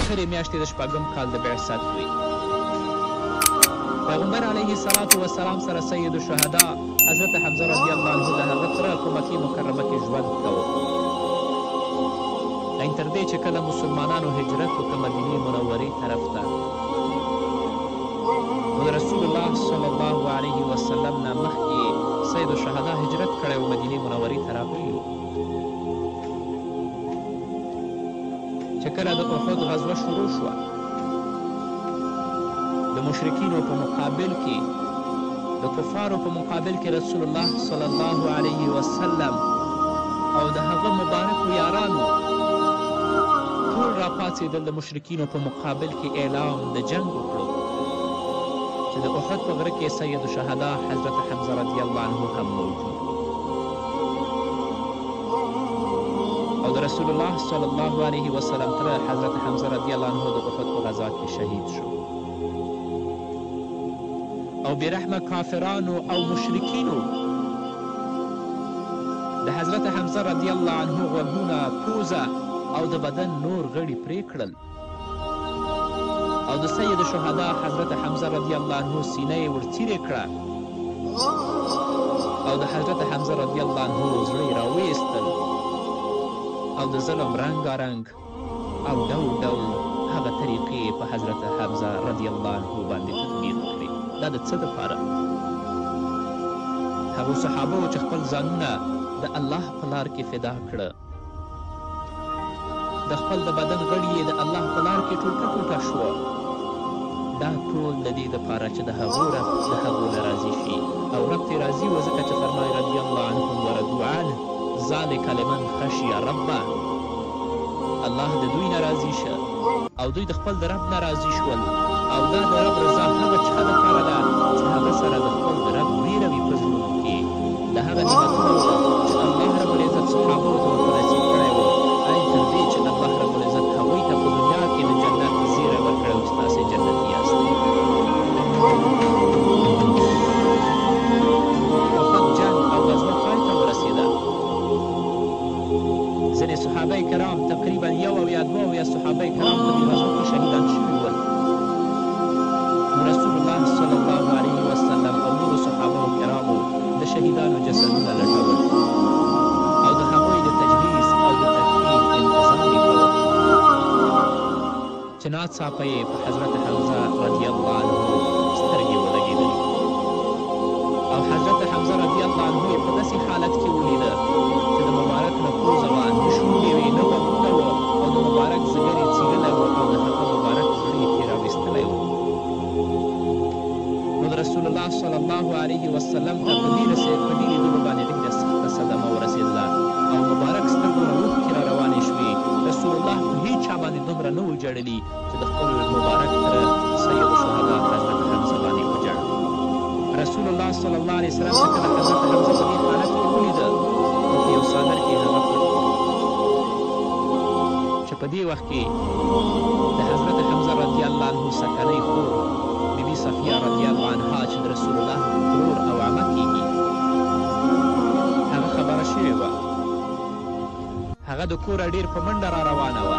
اخرې میاشتې د شپږم کال د بعثت وي. پیغمبر علیه الصلاة وسلام سره سید الشهدا حضرت حمزه رضی الله عنه د هغه تره په مکې مکرمه کې ژوند کوه. لکن تر دې چې کله مسلمانانو هجرت وکړه مدینې منورې طرف ته، نو د رسول الله صلی الله علیه وسلم نه مخکې سید الشهدا هجرت کړی و، مدینې منورې ته راغلی و. چې کله د احد غزوه شروع شوه، د مشرکینو په مقابل کې، د کفارو په مقابل کې رسول الله صلی الله علیه وسلم او د هغه مبارکو یارانو ټول راپاڅېدل، د مشرکینو په مقابل کې اعلان د جنګ وکړو چې د احد په غره کې سید الشهدا حضرت حمزه رضی الله عنه هم موجود او د رسول الله صلی الله علیه وسلم تره حضرت حمزه رضی الله عنه د احد په غزا کې شهید شو. او بیرحمه کافرانو او مشرکینو د حضرت حمزه رضی الله عنه غوږونه، پوزه او د بدن نور غړي پرې کړل او د سید شهدا حضرت حمزه رضی الله عنه سینه یې ورڅیرې کړه او د حضرت حمزه رضی الله عنه زړه یې راویستل او د ظلم رنګارنګ او ډول ډول هغه طریقې په حضرت حمزه رضی الله عنه باندې تطبیق کړې. دا د څه دپاره؟ هغو صحابو چې خپل ځانونه د الله په لار کې فدا کړه، د خپل د بدن غړي یې د الله په لار کې ټوټه ټوټه شوه، دا ټول د دې دپاره چې د هغو رب د هغو نه راضي شي. او رب ترې راضي و ځکه چې فرمایي رضي الله عنهم ورضوا عنه ذلک لمن خشي ربه. الله د دوی نه راضي شه او دوی د خپل د رب نه راضي شول. او دا د رب رضا هغه چا دپاره ده چې هغه سره د خپل د رب ویره وي په زړونو کې. د هغه نعمتونه چې الله رب العزت صحابو ته ورته نصیب کړی و، ای تر دې چې الله رب العزت هغوی ته په دنیا کې د جنت زیری ورکړی و چې تاسې جنتي یاست. احد جنګ او غزوه پای ته ورسېده. ځینې صحابه کرام تقریبا 1 او یا 2 او یا صحابه کرام په دې غزوه کې شهیدان شوي ول. رسول الله صلی الله علیه وسلم او نورو صحابه کرامو د شهیدانو جسدونه لټول او د هغوی د تجهیز او د تدفین انتظار یې کول چې ناڅاپه یې په حضرت حمزه رضی الله عنه سترګې ولګېدلې او حضرت حمزه رضی الله عنه یې په داسې حالت کې ولیده چې د مبارک نه پوزه وه، نه شونډې وې، نه غوږونه وه او د مبارک ځګر یې څیرلی و او د هغه مبارک زړه یې ترې راویستلی و. نو د رسول الله صلی الله علیه وسلم ته په دې لیدلو باندې ډېره سخته صدمه ورسېدله او مبارک سترګو نه اوښکې را روانې شوې. رسول الله په هېچ چا باندې دومره نه و ژړلي چې د خپل مبارک تره سید الشهدا حضرت حمزه باندې وژړل. رسول الله صلی الله علیه وسلم چې کله حضرت حمزه په دې حالت کې ولیده، نو په یو څادر کې هغه پټ چې په دې وخت کې د حضرت حمزه رضی الله عنه سکنۍ خور بیبي صفیه رضی الله عنها چې د رسول الله ورور او عمه کېږي، هغه خبره شوې وه. هغه د کوره ډېر په منډه را روانه وه